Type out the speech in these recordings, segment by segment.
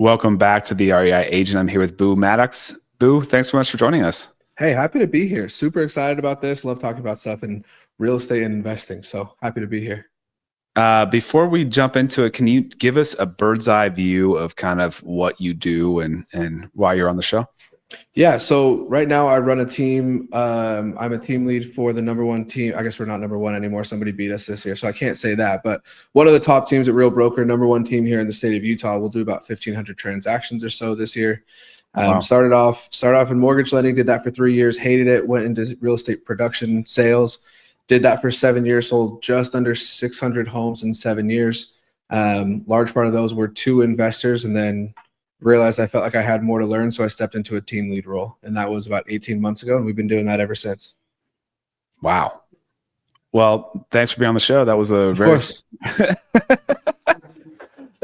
Welcome back to the REI Agent. I'm here with Boo Maddox. Boo, thanks so much for joining us. Hey, happy to be here. Super excited about this. Love talking about stuff in real estate and investing. So happy to be here. Before we jump into it, can you give us a bird's eye view of kind of what you do and why you're on the show? Yeah. So right now I run a team. I'm a team lead for the number one team. I guess we're not number one anymore. Somebody beat us this year, so I can't say that. But one of the top teams at Real Broker, number one team here in the state of Utah. We'll do about 1,500 transactions or so this year. Wow. Started off in mortgage lending, did that for 3 years, hated it, went into real estate production sales, did that for 7 years, sold just under 600 homes in 7 years. Large part of those were to investors, and then realized I felt like I had more to learn, so I stepped into a team lead role, and that was about 18 months ago, and we've been doing that ever since. Wow. Well, thanks for being on the show. That was a very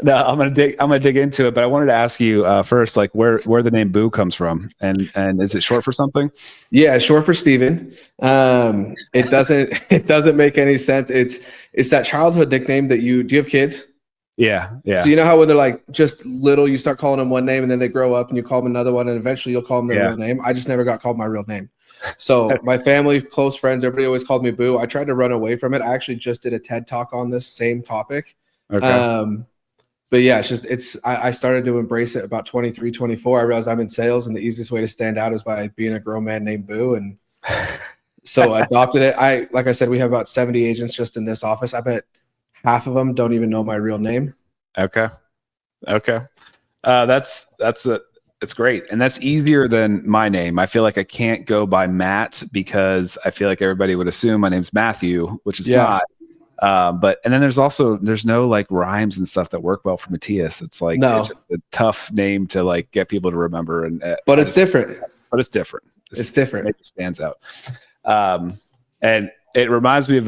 No, I'm gonna dig into it, but I wanted to ask you first, like where the name Boo comes from, and is it short for something? Yeah, short for Steven. It doesn't make any sense. It's that childhood nickname that do you have kids? Yeah. So you know how when they're like just little, you start calling them one name, and then they grow up and you call them another one, and eventually you'll call them their real name. I just never got called my real name. So my family, close friends, everybody always called me Boo. I tried to run away from it. I actually just did a TED Talk on this same topic. Okay. But yeah, I started to embrace it about 23, 24. I realized I'm in sales, and the easiest way to stand out is by being a grown man named Boo. And so I adopted it. Like I said, we have about 70 agents just in this office. I bet half of them don't even know my real name. Okay. It's great. And that's easier than my name. I feel like I can't go by Matt because I feel like everybody would assume my name's Matthew, which is not. And then there's no like rhymes and stuff that work well for Mattias. It's like, It's just a tough name to like get people to remember. But it's different. It's different. It stands out. And it reminds me of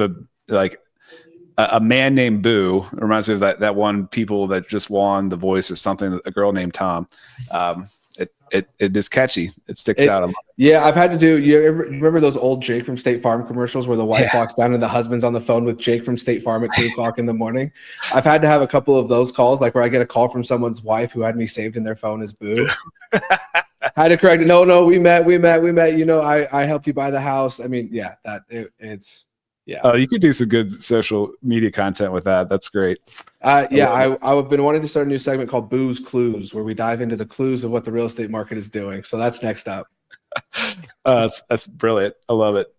a man named Boo. It reminds me of that one people that just won The Voice or something, a girl named Tom. It is catchy. It sticks out a lot. Yeah, I've had to do. You remember those old Jake from State Farm commercials where the wife walks down and the husband's on the phone with Jake from State Farm at 2 o'clock in the morning? I've had to have a couple of those calls, like where I get a call from someone's wife who had me saved in their phone as Boo. I had to correct it. No, we met. You know, I helped you buy the house. I mean, yeah, it's. Yeah. Oh, you could do some good social media content with that. That's great. I've been wanting to start a new segment called Boo's Clues, where we dive into the clues of what the real estate market is doing. So that's next up. That's brilliant. I love it.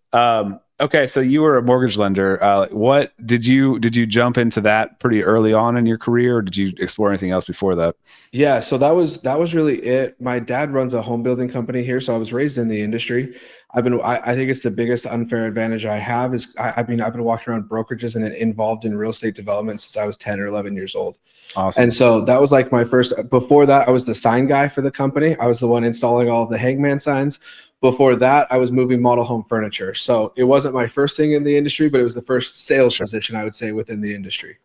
Okay, so you were a mortgage lender. What did you jump into that pretty early on in your career, or did you explore anything else before that? Yeah, so that was really it. My dad runs a home building company here, so I was raised in the industry. I think it's the biggest unfair advantage I have is I've been walking around brokerages and involved in real estate development since I was 10 or 11 years old. Awesome. And so that was like my first. Before that, I was the sign guy for the company. I was the one installing all of the hangman signs. Before that, I was moving model home furniture. So it wasn't my first thing in the industry, but it was the first sales position, I would say, within the industry.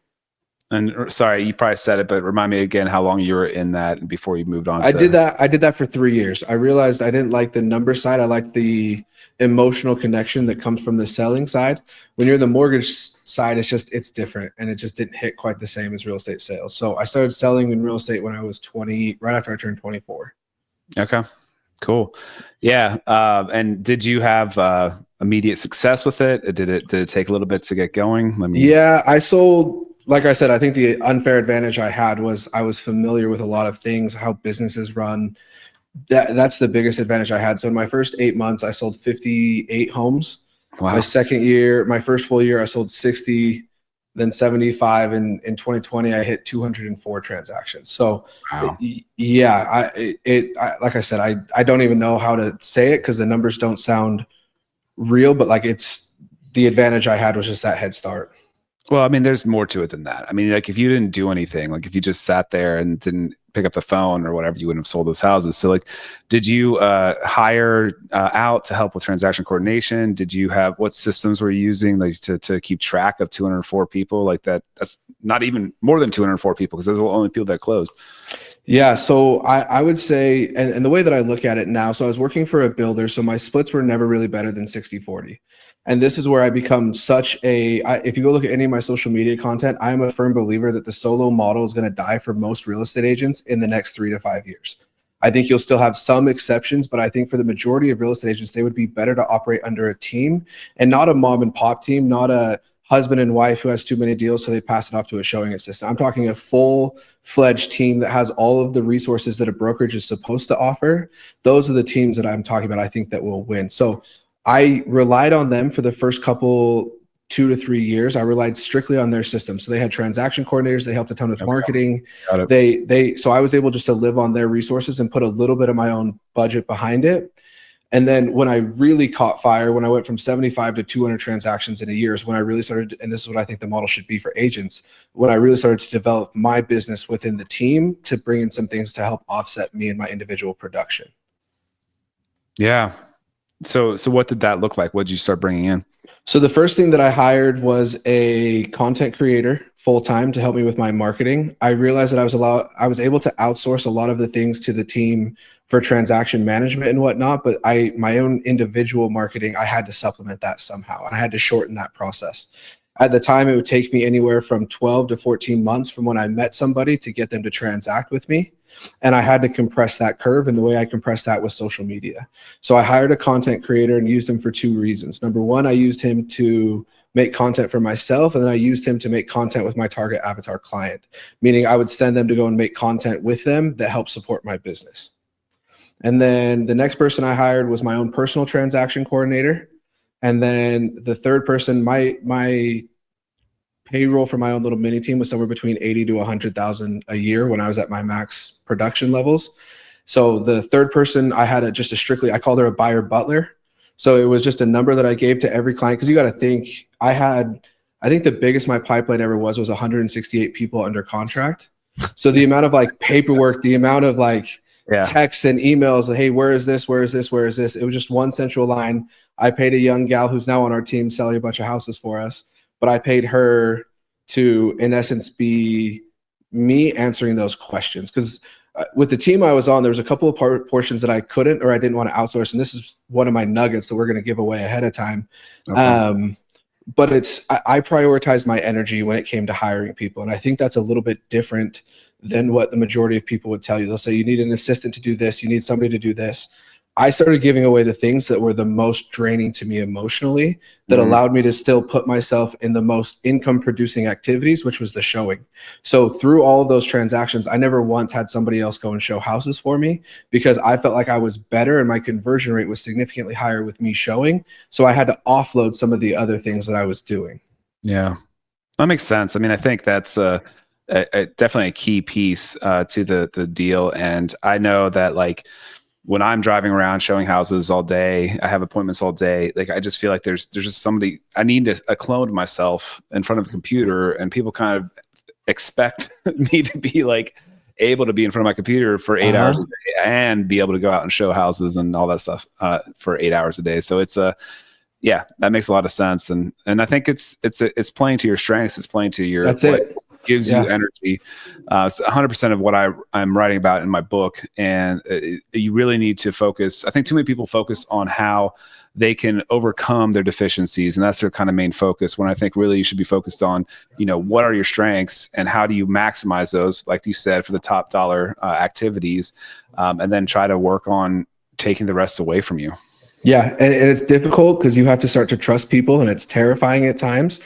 And sorry, you probably said it, but remind me again how long you were in that before you moved on. I did that for 3 years. I realized I didn't like the number side. I liked the emotional connection that comes from the selling side. When you're in the mortgage side, it's different, and it just didn't hit quite the same as real estate sales. So I started selling in real estate when I was 20, right after I turned 24. Okay. Cool. Yeah. And did you have immediate success with it? Did it take a little bit to get going? Yeah, I sold. Like I said, I think the unfair advantage I had was I was familiar with a lot of things, how businesses run. That's the biggest advantage I had. So in my first 8 months, I sold 58 homes. Wow. My first full year, I sold 60, then 75. And in 2020, I hit 204 transactions. So wow. Like I said, I don't even know how to say it because the numbers don't sound real, but like the advantage I had was just that head start. Well, I mean, there's more to it than that. I mean, like if you didn't do anything, like if you just sat there and didn't pick up the phone or whatever, you wouldn't have sold those houses. So like, did you hire out to help with transaction coordination? Did you have, what systems were you using like to keep track of 204 people like that? That's not even more than 204 people because those are the only people that closed. Yeah, so I would say, and the way that I look at it now, so I was working for a builder, so my splits were never really better than 60-40. And this is where I become if you go look at any of my social media content, I am a firm believer that the solo model is going to die for most real estate agents in the next 3 to 5 years. I think you'll still have some exceptions, but I think for the majority of real estate agents, they would be better to operate under a team and not a mom and pop team, not a husband and wife who has too many deals, so they pass it off to a showing assistant. I'm talking a full-fledged team that has all of the resources that a brokerage is supposed to offer. Those are the teams that I'm talking about, I think, that will win. So I relied on them for the first couple 2 to 3 years. I relied strictly on their system. So they had transaction coordinators. They helped a ton with marketing. So I was able just to live on their resources and put a little bit of my own budget behind it. And then when I really caught fire, when I went from 75 to 200 transactions in a year is when I really started, and this is what I think the model should be for agents, when I really started to develop my business within the team to bring in some things to help offset me and my individual production. Yeah. So what did that look like? What did you start bringing in? So the first thing that I hired was a content creator full-time to help me with my marketing. I realized that I was able to outsource a lot of the things to the team for transaction management and whatnot, but my own individual marketing, I had to supplement that somehow, and I had to shorten that process. At the time, it would take me anywhere from 12 to 14 months from when I met somebody to get them to transact with me. And I had to compress that curve. And the way I compressed that was social media. So I hired a content creator and used him for 2 reasons. Number one, I used him to make content for myself. And then I used him to make content with my target avatar client, meaning I would send them to go and make content with them that helped support my business. And then the next person I hired was my own personal transaction coordinator. And then the third person, my payroll for my own little mini team was somewhere between 80 to 100,000 a year when I was at my max production levels. So the third person, I had I called her a buyer butler. So it was just a number that I gave to every client. Cause you got to think, I think the biggest my pipeline ever was 168 people under contract. So the amount of like paperwork, the amount of like texts and emails, hey, where is this? Where is this? Where is this? It was just one central line. I paid a young gal who's now on our team selling a bunch of houses for us. But I paid her to, in essence, be me answering those questions. Because with the team I was on, there was a couple of portions that I couldn't or I didn't want to outsource. And this is one of my nuggets that we're going to give away ahead of time. Okay. But I prioritized my energy when it came to hiring people. And I think that's a little bit different than what the majority of people would tell you. They'll say, you need an assistant to do this. You need somebody to do this. I started giving away the things that were the most draining to me emotionally that allowed me to still put myself in the most income producing activities, which was the showing. So through all of those transactions, I never once had somebody else go and show houses for me because I felt like I was better and my conversion rate was significantly higher with me showing. So I had to offload some of the other things that I was doing. Yeah, that makes sense. I mean, I think that's definitely a key piece to the deal. And I know that like, when I'm driving around showing houses all day, I have appointments all day. Like, I just feel like there's just somebody, I need a clone of myself in front of a computer, and people kind of expect me to be like able to be in front of my computer for 8 hours a day and be able to go out and show houses and all that stuff for 8 hours a day. So it's yeah, that makes a lot of sense. And I think it's playing to your strengths. It's playing to your, that's it. Gives you energy. It's 100% of what I'm writing about in my book. And you really need to focus. I think too many people focus on how they can overcome their deficiencies. And that's their kind of main focus, when I think really you should be focused on, what are your strengths and how do you maximize those, like you said, for the top dollar activities, and then try to work on taking the rest away from you. Yeah. And it's difficult because you have to start to trust people and it's terrifying at times.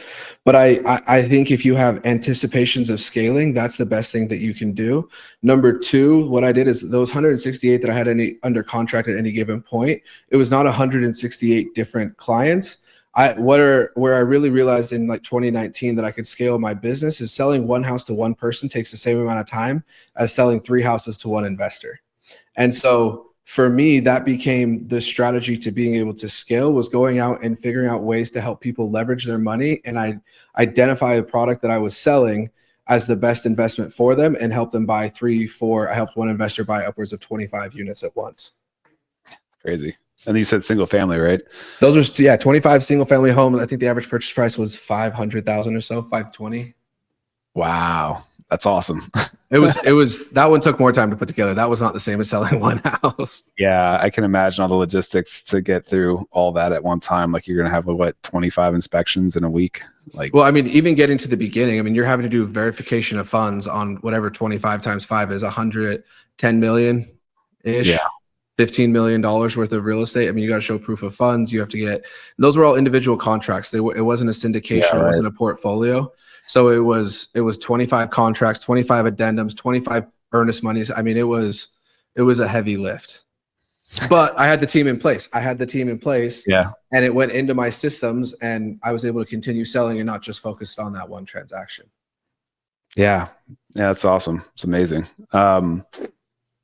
But I think if you have anticipations of scaling, that's the best thing that you can do. Number two, what I did is those 168 that I had under contract at any given point, it was not 168 different clients. Where I really realized in like 2019 that I could scale my business is selling one house to one person takes the same amount of time as selling 3 houses to one investor. And so for me, that became the strategy to being able to scale, was going out and figuring out ways to help people leverage their money. And I identify a product that I was selling as the best investment for them and help them buy 3, 4. I helped one investor buy upwards of 25 units at once. Crazy. And you said single family, right? Those are 25 single family homes. I think the average purchase price was 500,000 or so, 520. Wow. That's awesome. That one took more time to put together. That was not the same as selling one house. Yeah, I can imagine all the logistics to get through all that at one time. Like you're going to have what, 25 inspections in a week? Like, well, I mean, even getting to the beginning, I mean, you're having to do verification of funds on whatever 25 times 5 is, 110 million ish. Yeah. $15 million worth of real estate. I mean, you got to show proof of funds. You have to get, those were all individual contracts. It wasn't a syndication. It wasn't a portfolio. So it was 25 contracts, 25 addendums, 25 earnest monies. I mean, it was a heavy lift, but I had the team in place. Yeah. And it went into my systems and I was able to continue selling and not just focused on that one transaction. Yeah. Yeah. That's awesome. It's amazing.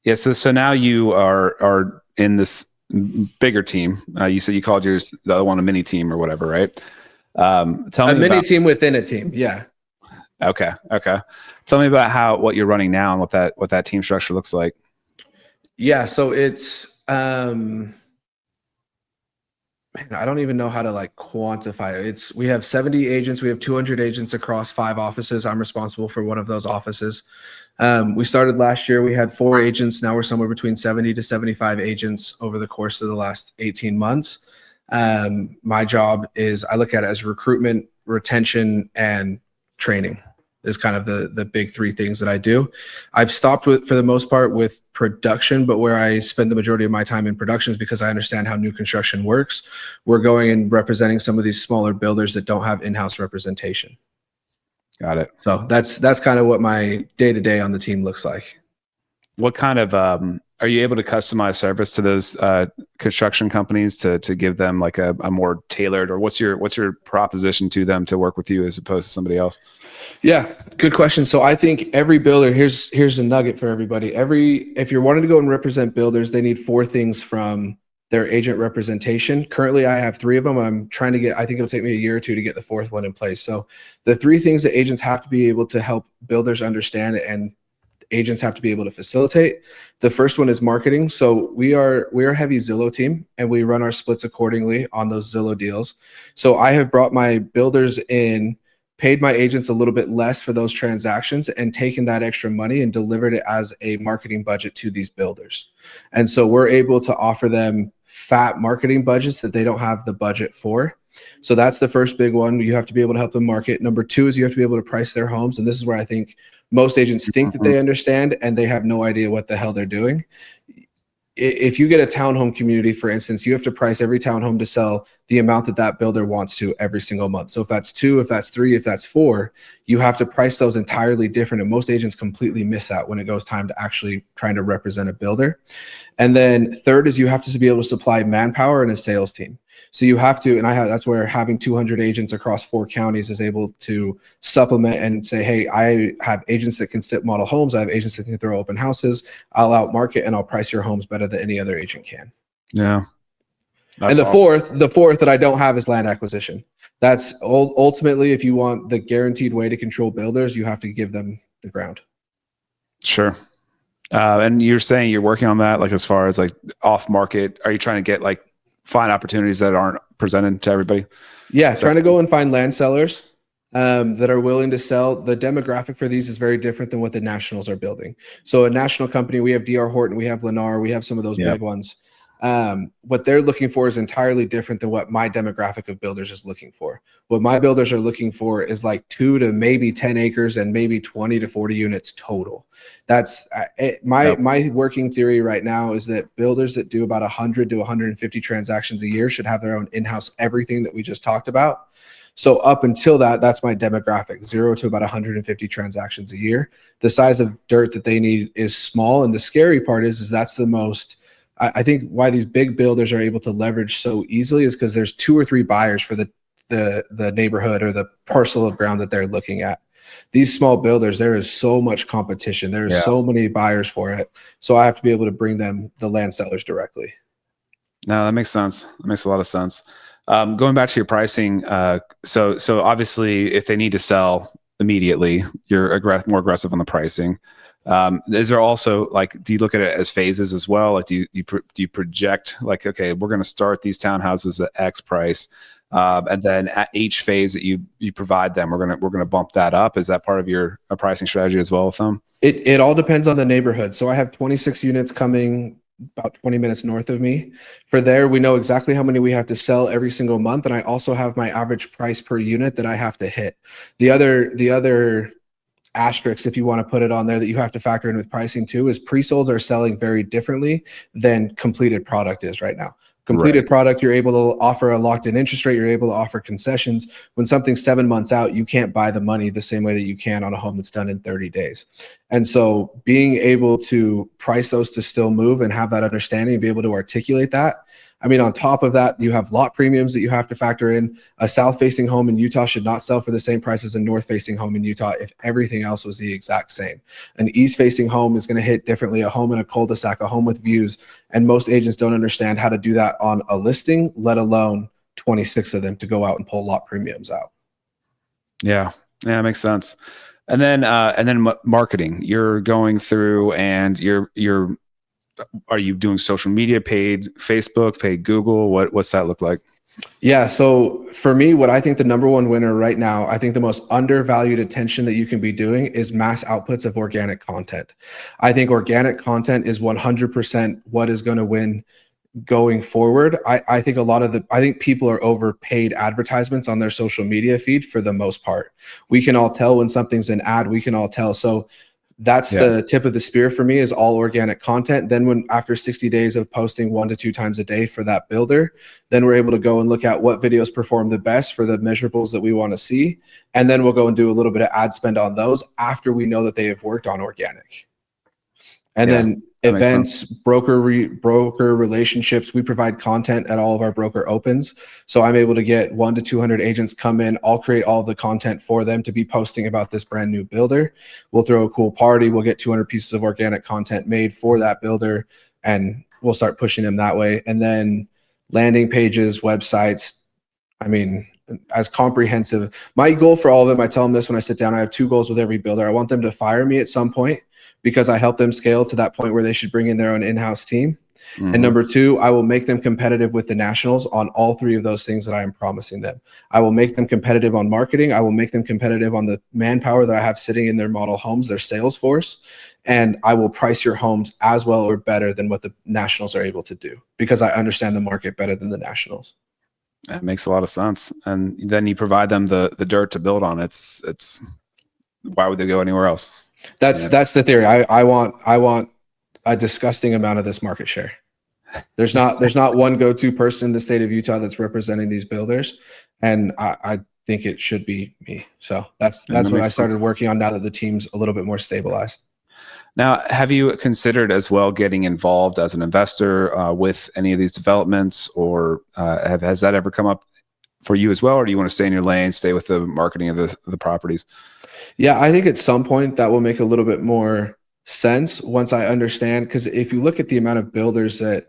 Yeah. So now you are in this bigger team. You said you called yours the other one a mini team or whatever, right? Tell me a mini team within a team. Yeah. Okay. Tell me about what you're running now and what that team structure looks like. Yeah. So it's, man, I don't even know how to like quantify it. We have 70 agents. We have 200 agents across 5 offices. I'm responsible for one of those offices. We started last year. We had 4 agents. Now we're somewhere between 70 to 75 agents over the course of the last 18 months. My job is, I look at it as recruitment, retention, and training is kind of the big 3 things that I do. I've stopped for the most part with production, but where I spend the majority of my time in production is because I understand how new construction works. We're going and representing some of these smaller builders that don't have in-house representation. Got it. So that's kind of what my day-to-day on the team looks like. What kind of are you able to customize service to those construction companies to give them like a more tailored, or what's your proposition to them to work with you as opposed to somebody else? Yeah, good question. So I think every builder, here's a nugget for everybody. If you're wanting to go and represent builders, they need 4 things from their agent representation. Currently, I have 3 of them. I'm trying to I think it'll take me a year or 2 to get the 4th one in place. So the 3 things that agents have to be able to help builders understand and agents have to be able to facilitate. The first one is marketing. So we are a heavy Zillow team and we run our splits accordingly on those Zillow deals. So I have brought my builders in, paid my agents a little bit less for those transactions and taken that extra money and delivered it as a marketing budget to these builders. And so we're able to offer them fat marketing budgets that they don't have the budget for. So that's the first big one. You have to be able to help them market. Number 2 is you have to be able to price their homes. And this is where I think most agents think that they understand and they have no idea what the hell they're doing. If you get a townhome community, for instance, you have to price every townhome to sell the amount that builder wants to every single month. So if that's 2, if that's 3, if that's 4, you have to price those entirely different. And most agents completely miss that when it goes time to actually trying to represent a builder. And then 3rd is you have to be able to supply manpower and a sales team. So you have to, and that's where having 200 agents across 4 counties is able to supplement and say, hey, I have agents that can sit model homes. I have agents that can throw open houses. I'll out market and I'll price your homes better than any other agent can. Yeah. And the fourth that I don't have is land acquisition. That's ultimately, if you want the guaranteed way to control builders, you have to give them the ground. Sure. And you're saying you're working on that, like as far as like off market, are you trying to get like find opportunities that aren't presented to everybody? Yeah, trying to go and find land sellers that are willing to sell. The demographic for these is very different than what the nationals are building. So a national company, we have D.R. Horton, we have Lennar, we have some of those big ones. What they're looking for is entirely different than what my demographic of builders is looking for. What my builders are looking for is like 2 to maybe 10 acres and maybe 20 to 40 units total. That's my working theory right now is that builders that do about 100 to 150 transactions a year should have their own in-house everything that we just talked about. So up until that's my demographic, 0 to about 150 transactions a year. The size of dirt that they need is small. And the scary part is that's the most, I think why these big builders are able to leverage so easily is because there's 2 or 3 buyers for the neighborhood or the parcel of ground that they're looking at. These small builders, there is so much competition. There is so many buyers for it. So I have to be able to bring them the land sellers directly. No, that makes sense. That makes a lot of sense. Going back to your pricing, so obviously if they need to sell immediately, you're more aggressive on the pricing. Is there also like, do you look at it as phases as well? Like do you project like, okay, we're going to start these townhouses at X price. And then at each phase that you provide them, we're gonna bump that up. Is that part of your pricing strategy as well with them? It all depends on the neighborhood. So I have 26 units coming about 20 minutes north of me. For there, we know exactly how many we have to sell every single month, and I also have my average price per unit that I have to hit. The other asterisk, if you want to put it on there, that you have to factor in with pricing too, is pre-solds are selling very differently than completed product is right now. Completed product, you're able to offer a locked-in interest rate, you're able to offer concessions. When something's 7 months out, you can't buy the money the same way that you can on a home that's done in 30 days. And so being able to price those to still move and have that understanding and be able to articulate that. I mean, on top of that, you have lot premiums that you have to factor in. A south-facing home in Utah should not sell for the same price as a north-facing home in Utah if everything else was the exact same. An east-facing home is going to hit differently, a home in a cul-de-sac, a home with views, and most agents don't understand how to do that on a listing, let alone 26 of them to go out and pull lot premiums out. Yeah, that makes sense. And then marketing. You're going through and are you doing social media, paid Facebook, paid Google? What's that look like? Yeah. So for me, what I think the number one winner right now, I think the most undervalued attention that you can be doing is mass outputs of organic content. I think organic content is 100% what is going to win going forward. I think I think people are overpaid advertisements on their social media feed for the most part. We can all tell when something's an ad, we can all tell. So that's the tip of the spear for me, is all organic content. Then after 60 days of posting 1 to 2 times a day for that builder, then we're able to go and look at what videos perform the best for the measurables that we want to see. And then we'll go and do a little bit of ad spend on those after we know that they have worked on organic. And then events, broker relationships, we provide content at all of our broker opens. So I'm able to get 100 to 200 agents come in. I'll create all of the content for them to be posting about this brand new builder. We'll throw a cool party. We'll get 200 pieces of organic content made for that builder, and we'll start pushing them that way. And then landing pages, websites, I mean, as comprehensive. My goal for all of them, I tell them this when I sit down, I have 2 goals with every builder. I want them to fire me at some point, because I help them scale to that point where they should bring in their own in-house team. Mm-hmm. And number 2, I will make them competitive with the nationals on all 3 of those things that I am promising them. I will make them competitive on marketing. I will make them competitive on the manpower that I have sitting in their model homes, their sales force. And I will price your homes as well or better than what the nationals are able to do, because I understand the market better than the nationals. That makes a lot of sense. And then you provide them the dirt to build on. It's why would they go anywhere else? That's the theory. I want a disgusting amount of this market share. There's not one go-to person in the state of Utah that's representing these builders, and I think it should be me. So that's what I started working on now that the team's a little bit more stabilized. Now, have you considered as well getting involved as an investor with any of these developments, or has that ever come up for you as well, or do you want to stay in your lane, stay with the marketing of the properties? Yeah, I think at some point that will make a little bit more sense once I understand, because if you look at the amount of builders that,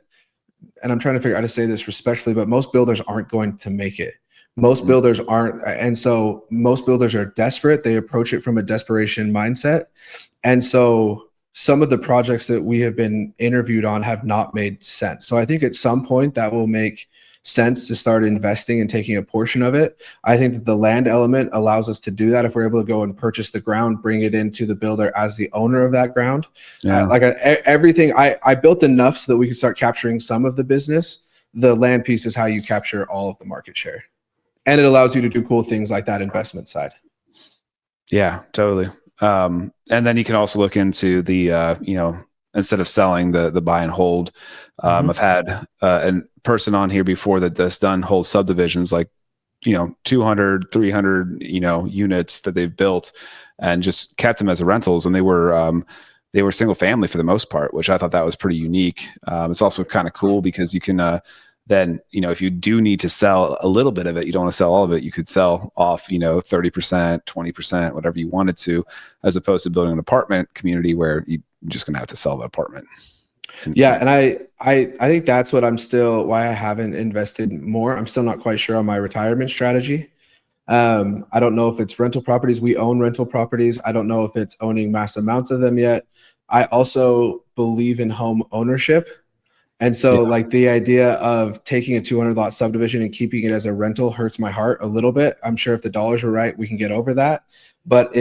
and I'm trying to figure out how to say this respectfully, but most builders aren't going to make it. Most builders aren't. And so most builders are desperate. They approach it from a desperation mindset. And so some of the projects that we have been interviewed on have not made sense. So I think at some point that will make sense to start investing and taking a portion of it. I think that the land element allows us to do that if we're able to go and purchase the ground, bring it into the builder as the owner of that ground. Yeah. Everything, I built enough so that we can start capturing some of the business. The land piece is how you capture all of the market share. And it allows you to do cool things like that investment side. Yeah, totally. And then you can also look into the, instead of selling, the buy and hold. I've had a person on here before that's done whole subdivisions, like, 200, 300, units that they've built and just kept them as rentals. And they were single family for the most part, which I thought that was pretty unique. It's also kind of cool because you can, then, if you do need to sell a little bit of it, you don't want to sell all of it. You could sell off, 30%, 20%, whatever you wanted to, as opposed to building an apartment community where you're just going to have to sell the apartment. Yeah. And I think that's why I haven't invested more. I'm still not quite sure on my retirement strategy. I don't know if it's rental properties. We own rental properties. I don't know if it's owning mass amounts of them yet. I also believe in home ownership. And so like the idea of taking a 200 lot subdivision and keeping it as a rental hurts my heart a little bit. I'm sure if the dollars were right, we can get over that. But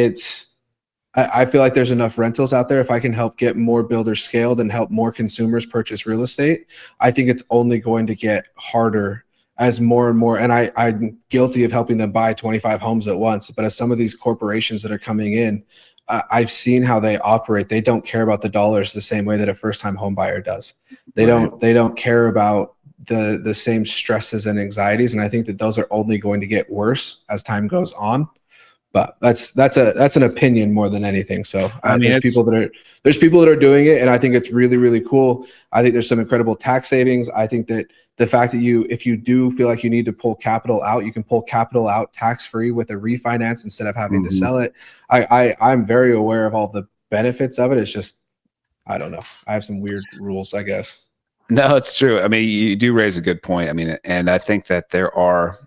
I feel like there's enough rentals out there. If I can help get more builders scaled and help more consumers purchase real estate, I think it's only going to get harder as more and more. And I'm guilty of helping them buy 25 homes at once. But as some of these corporations that are coming in, I've seen how they operate. They don't care about the dollars the same way that a first-time home buyer does. They don't care about the same stresses and anxieties. And I think that those are only going to get worse as time goes on. But that's an opinion more than anything. So I mean, there's people that are doing it, and I think it's really, really cool. I think there's some incredible tax savings. I think that the fact that if you do feel like you need to pull capital out, you can pull capital out tax-free with a refinance instead of having to sell it. I'm very aware of all the benefits of it. It's just, I don't know. I have some weird rules, I guess. No, it's true. I mean, you do raise a good point. I mean, and I think that there are,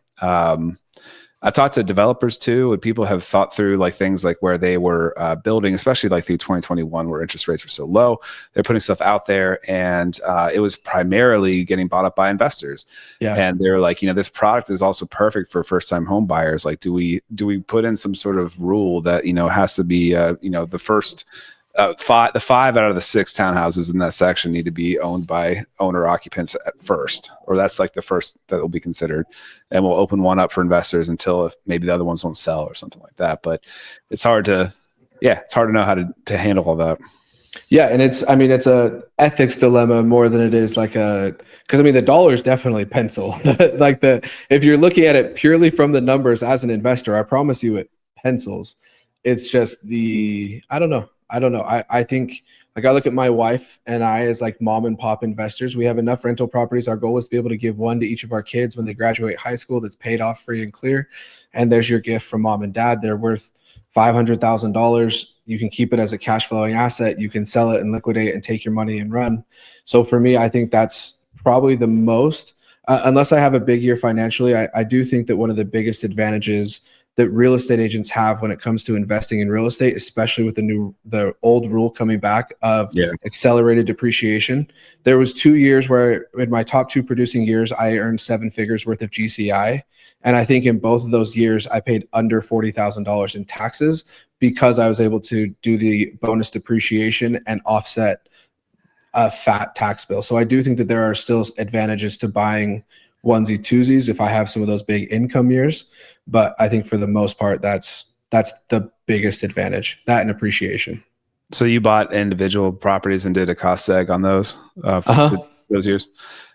I've talked to developers too, and people have thought through like things like where they were building, especially like through 2021, where interest rates were so low. They're putting stuff out there, and it was primarily getting bought up by investors. Yeah. And they're like, this product is also perfect for first-time home buyers. Like, do we put in some sort of rule that has to be the first. The 5 out of the 6 townhouses in that section need to be owned by owner occupants at first, or that's like the first that will be considered, and we'll open one up for investors until maybe the other ones don't sell or something like that. But it's hard to know how to handle all that. Yeah, and it's a ethics dilemma more than it is like because the dollars definitely pencil. Like if you're looking at it purely from the numbers as an investor, I promise you it pencils. It's just I don't know. I think like I look at my wife and I as like mom and pop investors. We have enough rental properties. Our goal is to be able to give one to each of our kids when they graduate high school that's paid off free and clear. And there's your gift from mom and dad. They're worth $500,000. You can keep it as a cash flowing asset. You can sell it and liquidate and take your money and run. So for me, I think that's probably the most, unless I have a big year financially, I do think that one of the biggest advantages that real estate agents have when it comes to investing in real estate, especially with the old rule coming back of accelerated depreciation. There was 2 years where in my top 2 producing years, I earned 7 figures worth of GCI. And I think in both of those years, I paid under $40,000 in taxes because I was able to do the bonus depreciation and offset a fat tax bill. So I do think that there are still advantages to buying onesie twosies if I have some of those big income years. But I think for the most part, that's the biggest advantage, that and appreciation. So you bought individual properties and did a cost seg on those those years?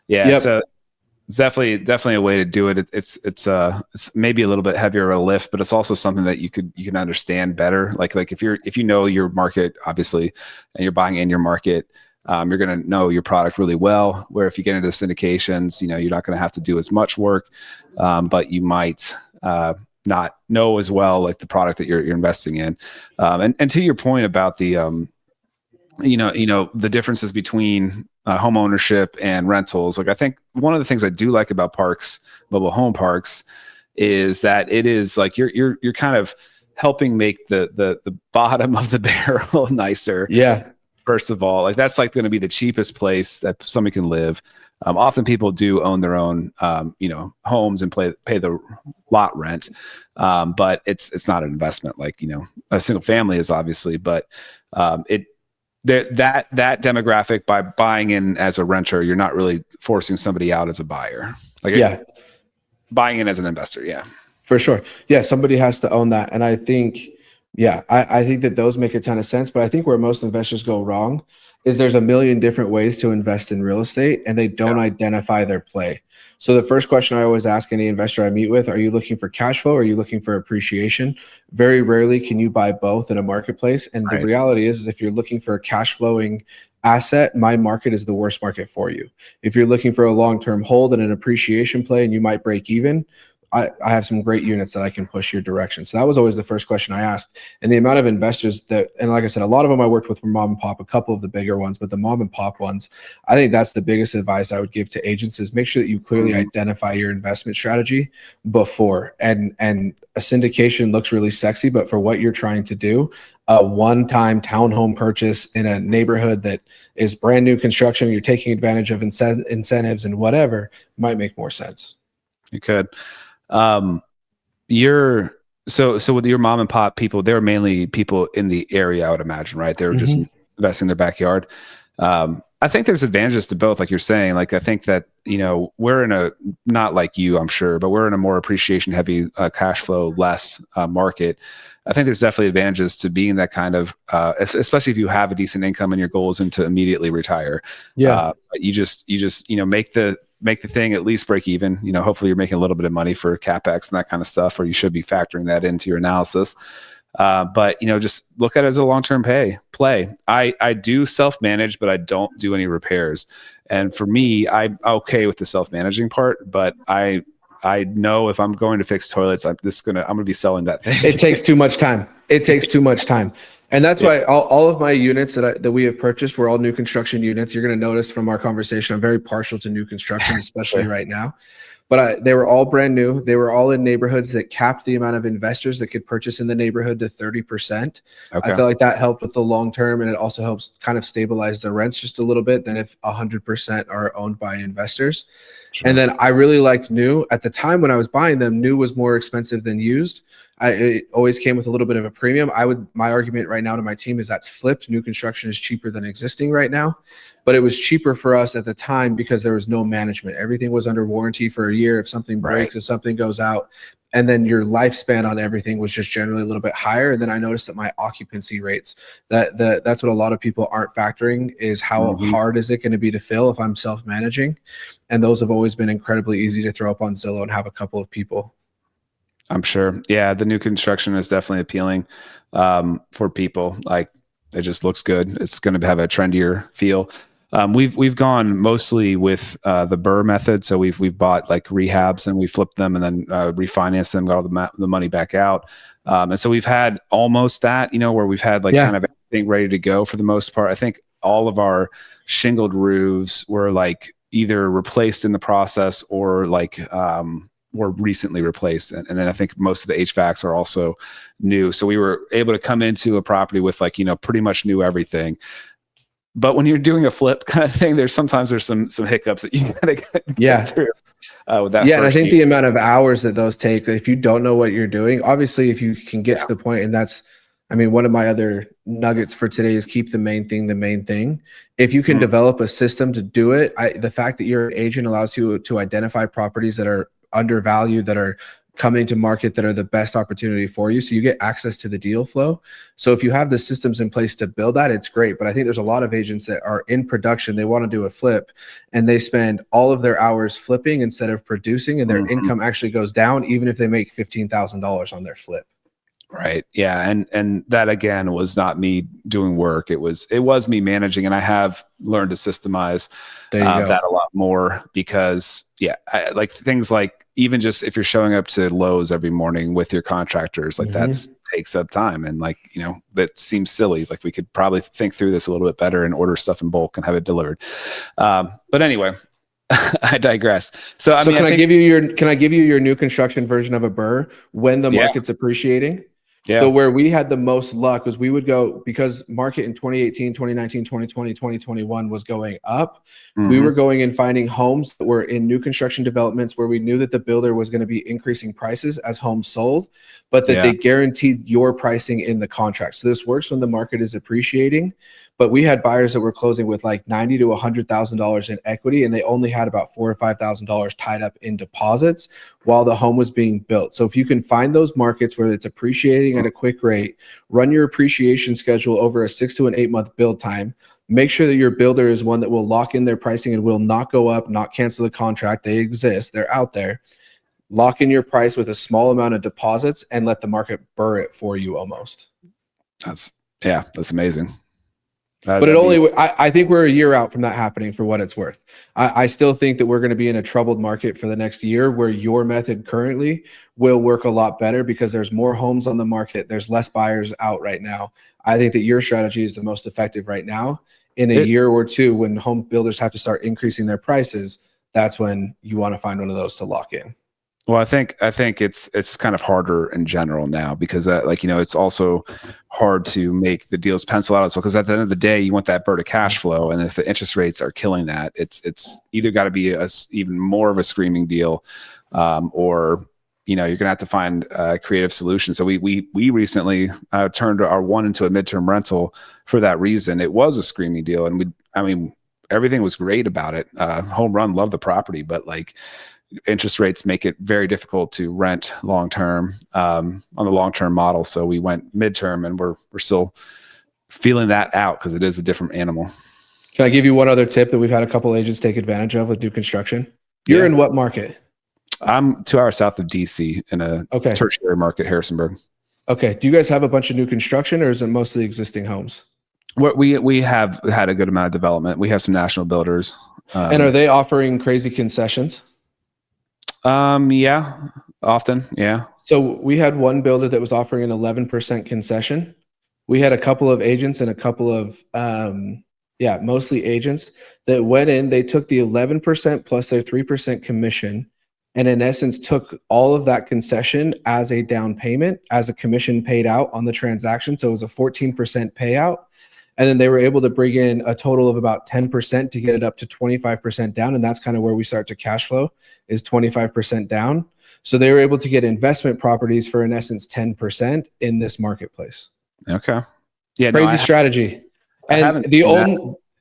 Yeah. Yep. So it's definitely a way to do it. It's maybe a little bit heavier of a lift, but it's also something that you can understand better. Like if you know your market, obviously, and you're buying in your market, you're going to know your product really well, where if you get into syndications, you're not going to have to do as much work, but you might not know as well, like the product that you're investing in. And to your point about the, the differences between home ownership and rentals. Like I think one of the things I do like about parks, mobile home parks, is that it is like you're kind of helping make the bottom of the barrel nicer. Yeah. First of all, like that's like going to be the cheapest place that somebody can live. Often people do own their own, homes and pay the lot rent, but it's not an investment like a single family is obviously. But that demographic, by buying in as a renter, you're not really forcing somebody out as a buyer. Buying in as an investor, yeah, for sure. Yeah, somebody has to own that, and I think. Yeah, I think that those make a ton of sense, but I think where most investors go wrong is there's a million different ways to invest in real estate and they don't identify their play. So the first question I always ask any investor I meet with, are you looking for cash flow or are you looking for appreciation? Very rarely can you buy both in a marketplace. And the reality is if you're looking for a cash flowing asset, my market is the worst market for you. If you're looking for a long-term hold and an appreciation play and you might break even, I have some great units that I can push your direction. So that was always the first question I asked. And the amount of investors that, and like I said, a lot of them I worked with were mom and pop, a couple of the bigger ones, but the mom and pop ones, I think that's the biggest advice I would give to agents is make sure that you clearly identify your investment strategy before. And a syndication looks really sexy, but for what you're trying to do, a one-time townhome purchase in a neighborhood that is brand new construction, you're taking advantage of incentives and whatever, might make more sense. You could. So with your mom and pop people, they were mainly people in the area, I would imagine, right? They were just investing in their backyard. I think there's advantages to both, like you're saying. Like, I think that, we're in a, not like you, I'm sure, but we're in a more appreciation heavy, cash flow less market. I think there's definitely advantages to being that kind of, especially if you have a decent income and your goal isn't to immediately retire. Yeah. You just, make the thing at least break even. Hopefully you're making a little bit of money for CapEx and that kind of stuff, or you should be factoring that into your analysis. But just look at it as a long-term play. I do self-manage, but I don't do any repairs. And for me, I'm okay with the self-managing part, but I know if I'm going to fix toilets, I'm going to be selling that thing. It takes too much time. And that's why all of my units that we have purchased were all new construction units. You're going to notice from our conversation, I'm very partial to new construction, especially right now. But they were all brand new. They were all in neighborhoods that capped the amount of investors that could purchase in the neighborhood to 30%. Okay. I feel like that helped with the long term, and it also helps kind of stabilize the rents just a little bit than if 100% are owned by investors. Sure. And then I really liked new. At the time when I was buying them, new was more expensive than used. It always came with a little bit of a premium. My argument right now to my team is that's flipped. New construction is cheaper than existing right now, but it was cheaper for us at the time because there was no management. Everything was under warranty for a year. If something breaks, if something goes out, and then your lifespan on everything was just generally a little bit higher. And then I noticed that my occupancy rates, that's what a lot of people aren't factoring is how hard is it going to be to fill if I'm self-managing. And those have always been incredibly easy to throw up on Zillow and have a couple of people. I'm sure. Yeah, the new construction is definitely appealing for people. Like, it just looks good. It's going to have a trendier feel. We've gone mostly with the Burr method. So we've bought like rehabs and we flipped them and then refinanced them, got all the money back out. And so we've had almost that, where we've had kind of everything ready to go for the most part. I think all of our shingled roofs were like either replaced in the process or were recently replaced. And then I think most of the HVACs are also new. So we were able to come into a property with pretty much new everything. But when you're doing a flip kind of thing, there's some hiccups that you gotta get through. With that and I think the amount of hours that those take, if you don't know what you're doing, obviously if you can get to the point, and that's, one of my other nuggets for today is keep the main thing the main thing. If you can develop a system to do it, the fact that you're an agent allows you to identify properties that are undervalued, that are coming to market, that are the best opportunity for you. So you get access to the deal flow. So if you have the systems in place to build that, it's great. But I think there's a lot of agents that are in production. They want to do a flip and they spend all of their hours flipping instead of producing, and their income actually goes down, even if they make $15,000 on their flip. Right. Yeah. And that again was not me doing work. It was me managing, and I have learned to systemize that a lot more because I like things like even just if you're showing up to Lowe's every morning with your contractors, like that takes up time. And that seems silly. Like we could probably think through this a little bit better and order stuff in bulk and have it delivered. But anyway, I digress. So can I give you your new construction version of a Burr when the market's appreciating? Yeah. So where we had the most luck was we would go, because market in 2018, 2019, 2020, 2021 was going up. We were going and finding homes that were in new construction developments where we knew that the builder was going to be increasing prices as homes sold, but that they guaranteed your pricing in the contract. So this works when the market is appreciating. But we had buyers that were closing with like $90,000 to $100,000 in equity, and they only had about $4,000 or $5,000 tied up in deposits while the home was being built. So if you can find those markets where it's appreciating at a quick rate, run your appreciation schedule over a 6 to an 8 month build time. Make sure that your builder is one that will lock in their pricing and will not go up, not cancel the contract. They exist. They're out there. Lock in your price with a small amount of deposits and let the market burr it for you almost. That's amazing. But I think we're a year out from that happening for what it's worth. I still think that we're going to be in a troubled market for the next year where your method currently will work a lot better because there's more homes on the market. There's less buyers out right now. I think that your strategy is the most effective right now. In a year or two, when home builders have to start increasing their prices, that's when you want to find one of those to lock in. Well, I think it's kind of harder in general now because it's also hard to make the deals pencil out as well. Because at the end of the day, you want that Burr to cash flow, and if the interest rates are killing that, it's either got to be even more of a screaming deal, or you're gonna have to find a creative solution. So we recently turned our one into a midterm rental for that reason. It was a screaming deal, and everything was great about it. Home run, love the property, but interest rates make it very difficult to rent long term on the long term model. So we went midterm, and we're still feeling that out because it is a different animal. Can I give you one other tip that we've had a couple agents take advantage of with new construction? You're in what market? I'm 2 hours south of DC in a tertiary market, Harrisonburg. Okay. Do you guys have a bunch of new construction, or is it mostly existing homes? We have had a good amount of development. We have some national builders. And are they offering crazy concessions? Yeah, often. Yeah. So we had one builder that was offering an 11% concession. We had a couple of agents and a couple of, mostly agents that went in, they took the 11% plus their 3% commission, and in essence took all of that concession as a down payment, as a commission paid out on the transaction. So it was a 14% payout. And then they were able to bring in a total of about 10% to get it up to 25% down. And that's kind of where we start to cash flow, is 25% down. So they were able to get investment properties for, in essence, 10% in this marketplace. Okay. Yeah. Crazy strategy. And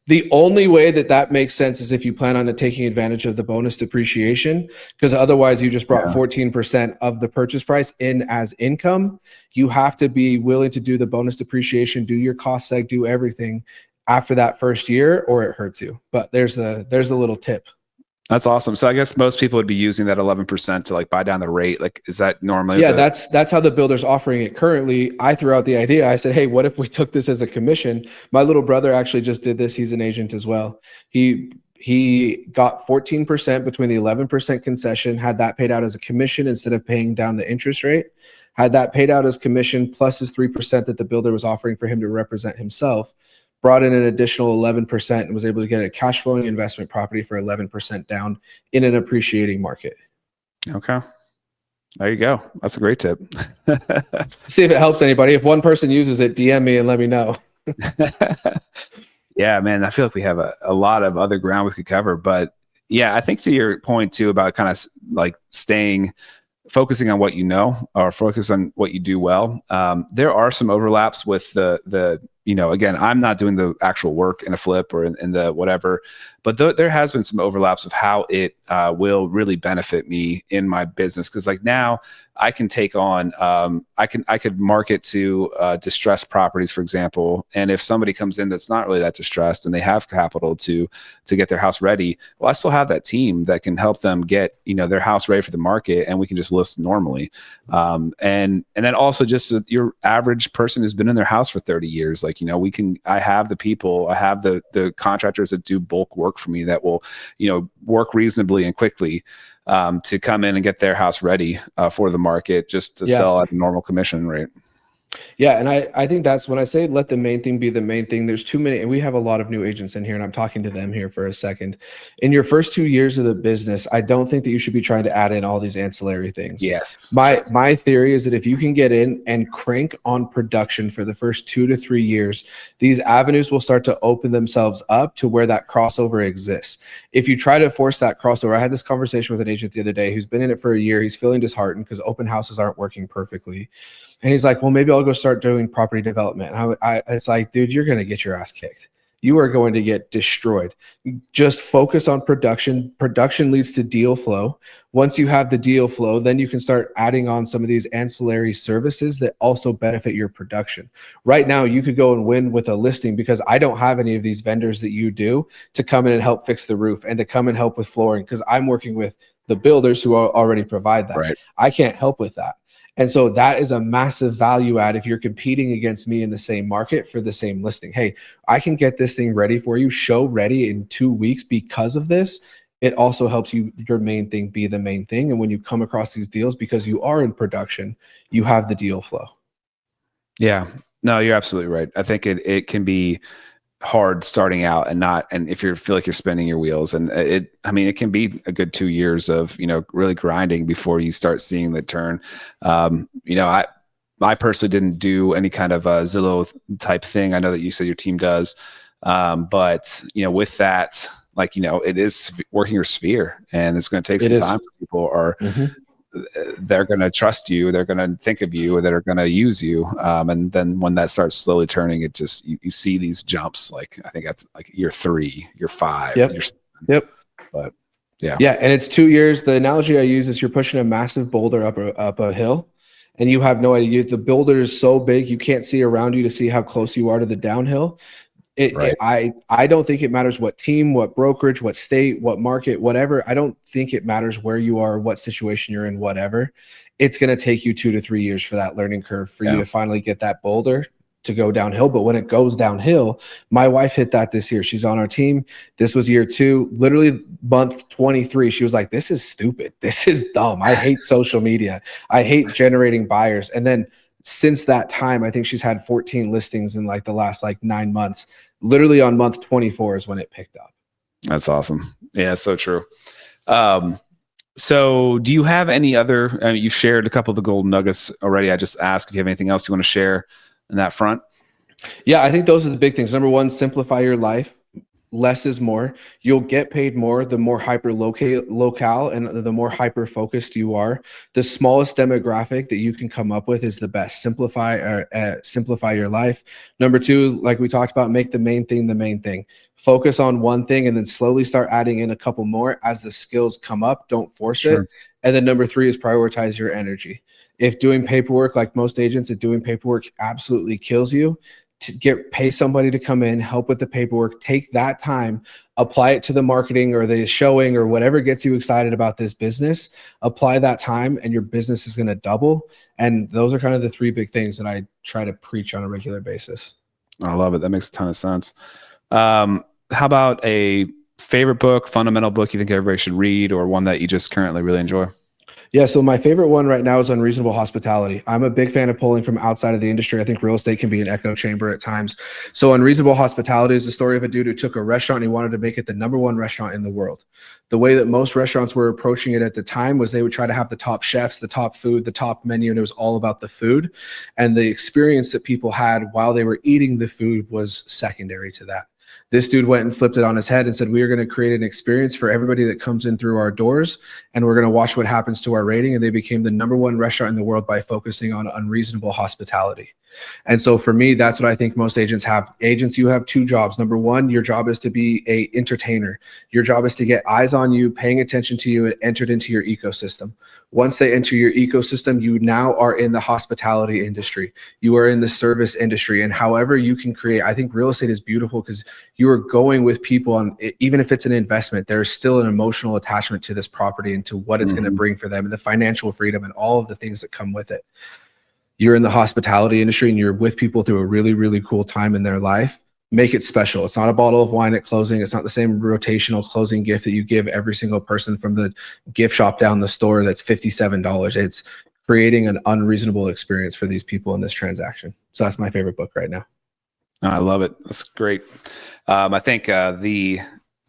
the only way that makes sense is if you plan on taking advantage of the bonus depreciation, because otherwise you just brought 14% of the purchase price in as income. You have to be willing to do the bonus depreciation, do your cost seg, do everything after that first year, or it hurts you. But there's a little tip. That's awesome. So I guess most people would be using that 11% to buy down the rate. Is that normally? Yeah, that's how the builder's offering it currently. I threw out the idea. I said, hey, what if we took this as a commission? My little brother actually just did this. He's an agent as well. He got 14% between the 11% concession, had that paid out as a commission instead of paying down the interest rate, had that paid out as commission plus his 3% that the builder was offering for him to represent himself, brought in an additional 11% and was able to get a cash flowing investment property for 11% down in an appreciating market. Okay. There you go. That's a great tip. See if it helps anybody. If one person uses it, DM me and let me know. Yeah, man, I feel like we have a lot of other ground we could cover, but yeah, I think to your point too, about kind of focusing on what you know, or focus on what you do well. There are some overlaps with the again, I'm not doing the actual work in a flip or in the whatever, but there has been some overlaps of how it will really benefit me in my business. Cause now I can take on, I could market to distressed properties, for example. And if somebody comes in that's not really that distressed and they have capital to get their house ready, well, I still have that team that can help them get, their house ready for the market, and we can just list normally. And then also just your average person who's been in their house for 30 years, I have the people, I have the contractors that do bulk work for me that will, work reasonably and quickly to come in and get their house ready for the market, just to sell at a normal commission rate. Yeah. And I think that's when I say let the main thing be the main thing. There's too many, and we have a lot of new agents in here, and I'm talking to them here for a second. In your first 2 years of the business, I don't think that you should be trying to add in all these ancillary things. Yes. My theory is that if you can get in and crank on production for the first 2 to 3 years, these avenues will start to open themselves up to where that crossover exists. If you try to force that crossover, I had this conversation with an agent the other day who's been in it for a year. He's feeling disheartened because open houses aren't working perfectly. And he's like, well, maybe I'll go start doing property development. And it's like, dude, you're going to get your ass kicked. You are going to get destroyed. Just focus on production. Production leads to deal flow. Once you have the deal flow, then you can start adding on some of these ancillary services that also benefit your production. Right now, you could go and win with a listing because I don't have any of these vendors that you do to come in and help fix the roof and to come and help with flooring, because I'm working with the builders who already provide that. Right. I can't help with that. And so that is a massive value add if you're competing against me in the same market for the same listing. Hey, I can get this thing ready for you, show ready in 2 weeks because of this. It also helps you, your main thing, be the main thing. And when you come across these deals, because you are in production, you have the deal flow. Yeah, no, you're absolutely right. I think it can be hard starting out and if you feel like you're spinning your wheels, and it can be a good 2 years of, really grinding before you start seeing the turn. I personally didn't do any kind of a Zillow type thing. I know that you said your team does. But with that, it is working your sphere, and it's going to take some time. People are, they're going to trust you. They're going to think of you, or they're going to use you. And then when that starts slowly turning, it just, you see these jumps. Like, I think that's like year 3, year 5. Yep. Year 7. Yep. But yeah. Yeah. And it's 2 years. The analogy I use is you're pushing a massive boulder up a hill, and you have no idea. The boulder is so big, you can't see around you to see how close you are to the downhill. I don't think it matters what team, what brokerage, what state, what market, whatever. I don't think it matters where you are, what situation you're in, whatever. It's going to take you 2 to 3 years for that learning curve for you to finally get that boulder to go downhill. But when it goes downhill, my wife hit that this year. She's on our team. This was year 2, literally month 23. She was like, this is stupid. This is dumb. I hate social media. I hate generating buyers. And then since that time, I think she's had 14 listings in like the last 9 months. Literally on month 24 is when it picked up. That's awesome. Yeah, so true. So do you have any other, you've shared a couple of the golden nuggets already. I just asked if you have anything else you want to share in that front. Yeah, I think those are the big things. Number 1, simplify your life. Less is more. You'll get paid more the more hyper locale and the more hyper focused you are. The smallest demographic that you can come up with is the best. Simplify your life. Number 2, like we talked about, make the main thing the main thing. Focus on one thing and then slowly start adding in a couple more as the skills come up. Don't force it. And then number 3 is prioritize your energy. If doing paperwork, like most agents, if doing paperwork absolutely kills you, to pay somebody to come in, help with the paperwork, take that time, apply it to the marketing or the showing or whatever gets you excited about this business, apply that time and your business is going to double. And those are kind of the 3 big things that I try to preach on a regular basis. I love it. That makes a ton of sense. How about a favorite book, fundamental book you think everybody should read, or one that you just currently really enjoy? Yeah, so my favorite one right now is Unreasonable Hospitality. I'm a big fan of pulling from outside of the industry. I think real estate can be an echo chamber at times. So Unreasonable Hospitality is the story of a dude who took a restaurant and he wanted to make it the #1 restaurant in the world. The way that most restaurants were approaching it at the time was they would try to have the top chefs, the top food, the top menu, and it was all about the food. And the experience that people had while they were eating the food was secondary to that. This dude went and flipped it on his head and said, we are going to create an experience for everybody that comes in through our doors, and we're going to watch what happens to our rating. And they became the #1 restaurant in the world by focusing on unreasonable hospitality. And so for me, that's what I think most agents have. Agents, you have 2 jobs. Number 1, your job is to be an entertainer. Your job is to get eyes on you, paying attention to you, and entered into your ecosystem. Once they enter your ecosystem, you now are in the hospitality industry. You are in the service industry. And however you can create, I think real estate is beautiful because you are going with people on, even if it's an investment, there's still an emotional attachment to this property and to what it's going to bring for them, and the financial freedom and all of the things that come with it. You're in the hospitality industry and you're with people through a really, really cool time in their life. Make it special. It's not a bottle of wine at closing. It's not the same rotational closing gift that you give every single person from the gift shop down the store that's $57. It's creating an unreasonable experience for these people in this transaction. So that's my favorite book right now. I love it. That's great. I think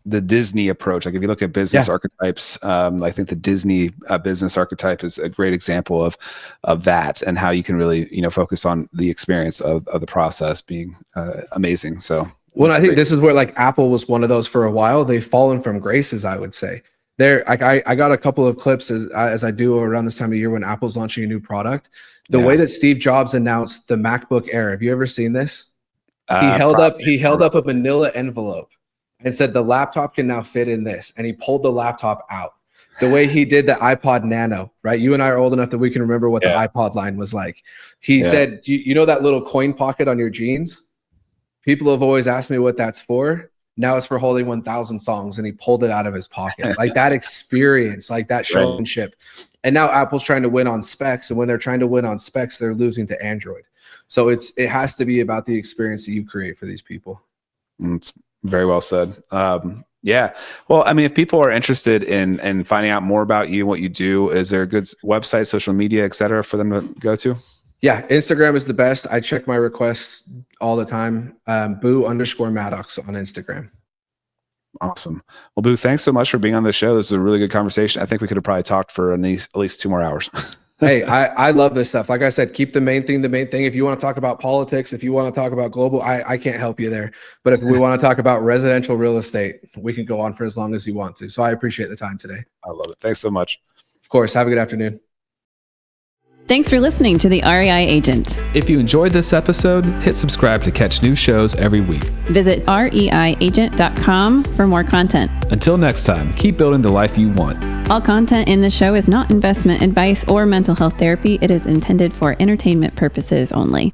the Disney approach, like if you look at business archetypes, I think the Disney business archetype is a great example of that, and how you can really, focus on the experience of the process being amazing. So, well, I think this is where Apple was one of those for a while. They've fallen from graces, I would say. I got a couple of clips as I do around this time of year when Apple's launching a new product. The way that Steve Jobs announced the MacBook Air. Have you ever seen this? He held up a manila envelope and said the laptop can now fit in this, and he pulled the laptop out. The way he did the iPod Nano, right? You and I are old enough that we can remember what the iPod line was like. He said, you know that little coin pocket on your jeans? People have always asked me what that's for. Now it's for holding 1,000 songs, and he pulled it out of his pocket. Like that experience, like that showmanship. And now Apple's trying to win on specs, and when they're trying to win on specs, they're losing to Android. So it has to be about the experience that you create for these people. It's very well said. Yeah. Well, I mean, if people are interested in finding out more about you, what you do, is there a good website, social media, et cetera, for them to go to? Yeah, Instagram is the best. I check my requests all the time. Boo_Maddox on Instagram. Awesome. Well, Boo, thanks so much for being on the show. This was a really good conversation. I think we could have probably talked for at least 2 more hours. Hey, I love this stuff. Like I said, keep the main thing the main thing. If you want to talk about politics, if you want to talk about global, I can't help you there. But if we want to talk about residential real estate, we can go on for as long as you want to. So I appreciate the time today. I love it. Thanks so much. Of course. Have a good afternoon. Thanks for listening to the REI Agent. If you enjoyed this episode, hit subscribe to catch new shows every week. Visit reiagent.com for more content. Until next time, keep building the life you want. All content in the show is not investment advice or mental health therapy. It is intended for entertainment purposes only.